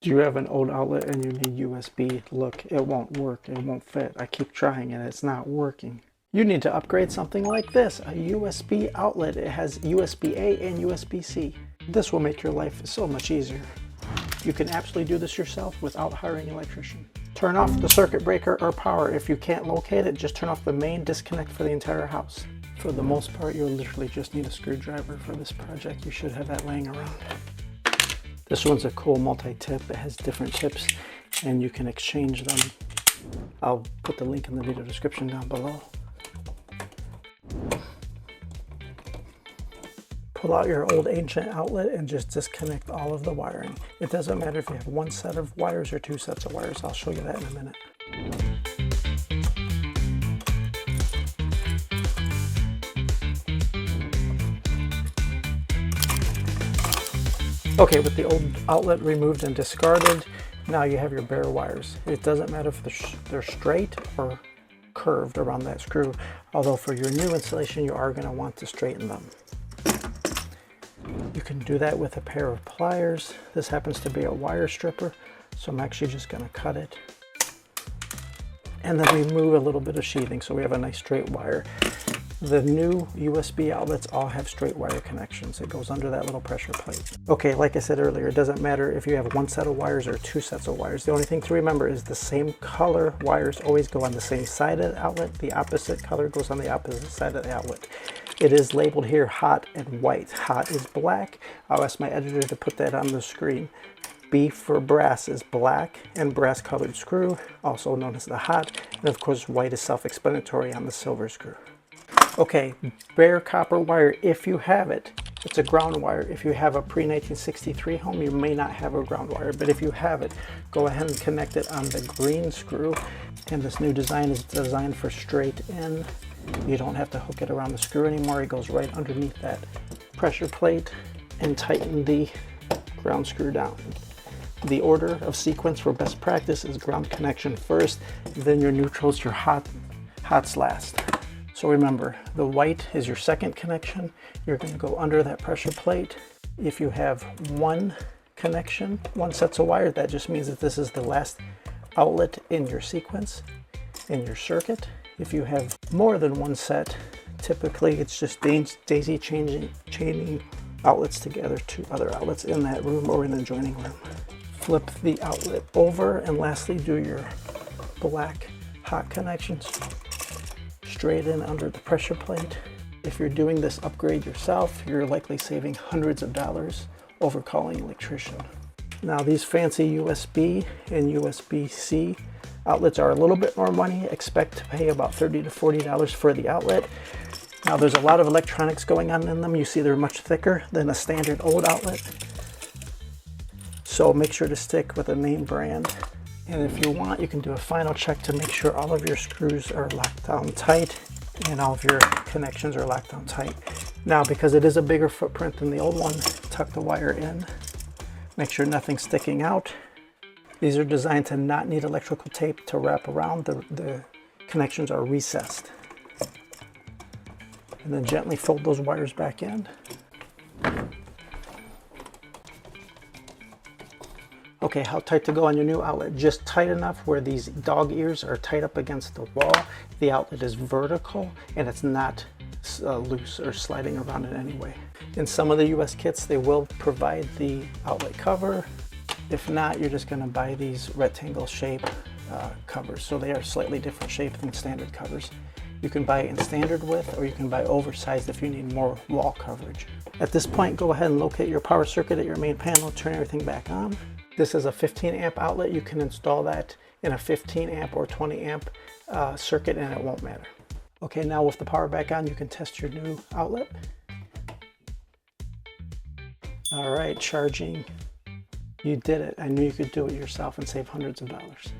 Do you have an old outlet and you need USB? Look, it won't work. It won't fit. I keep trying and it's not working. You need to upgrade something like this, a USB outlet. It has USB-A and USB-C. This will make your life so much easier. You can absolutely do this yourself without hiring an electrician. Turn off the circuit breaker or power. If you can't locate it, just turn off the main disconnect for the entire house. For the most part, you'll literally just need a screwdriver for this project. You should have that laying around. This one's a cool multi-tip. It has different tips and you can exchange them. I'll put the link in the video description down below. Pull out your old ancient outlet and just disconnect all of the wiring. It doesn't matter if you have one set of wires or two sets of wires. I'll show you that in a minute. Okay, with the old outlet removed and discarded, now you have your bare wires. It doesn't matter if they're straight or curved around that screw, although for your new installation you are going to want to straighten them. You can do that with a pair of pliers. This happens to be a wire stripper, so I'm actually just going to cut it. And then remove a little bit of sheathing so we have a nice straight wire. The new USB outlets all have straight wire connections. It goes under that little pressure plate. Okay, like I said earlier, it doesn't matter if you have one set of wires or two sets of wires. The only thing to remember is the same color wires always go on the same side of the outlet. The opposite color goes on the opposite side of the outlet. It is labeled here hot and white. Hot is black. I'll ask my editor to put that on the screen. B for brass is black and brass colored screw, also known as the hot. And of course, white is self-explanatory on the silver screw. Okay, bare copper wire, if you have it, it's a ground wire. If you have a pre-1963 home, you may not have a ground wire, but if you have it, go ahead and connect it on the green screw. And this new design is designed for straight in. You don't have to hook it around the screw anymore. It goes right underneath that pressure plate, and tighten the ground screw down. The order of sequence for best practice is ground connection first, then your neutrals, your hots last. So remember, the white is your second connection. You're going to go under that pressure plate. If you have one connection, one set of wire, that just means that this is the last outlet in your sequence, in your circuit. If you have more than one set, typically it's just daisy chaining outlets together to other outlets in that room or in the adjoining room. Flip the outlet over, and lastly do your black hot connections straight in under the pressure plate. If you're doing this upgrade yourself, you're likely saving hundreds of dollars over calling an electrician. Now these fancy USB and USB-C outlets are a little bit more money. Expect to pay about $30 to $40 for the outlet. Now there's a lot of electronics going on in them. You see they're much thicker than a standard old outlet. So make sure to stick with a name brand. And if you want, you can do a final check to make sure all of your screws are locked down tight and all of your connections are locked down tight. Now, because it is a bigger footprint than the old one, tuck the wire in. Make sure nothing's sticking out. These are designed to not need electrical tape to wrap around. The connections are recessed. And then gently fold those wires back in. Okay, how tight to go on your new outlet? Just tight enough where these dog ears are tight up against the wall. The outlet is vertical and it's not loose or sliding around in any way. In some of the US kits, they will provide the outlet cover. If not, you're just going to buy these rectangle shape covers. So they are slightly different shape than standard covers. You can buy it in standard width, or you can buy oversized if you need more wall coverage. At this point, go ahead and locate your power circuit at your main panel, turn everything back on. This is a 15 amp outlet. You can install that in a 15 amp or 20 amp circuit and it won't matter. Okay, now with the power back on, you can test your new outlet. All right, charging. You did it. I knew you could do it yourself and save hundreds of dollars.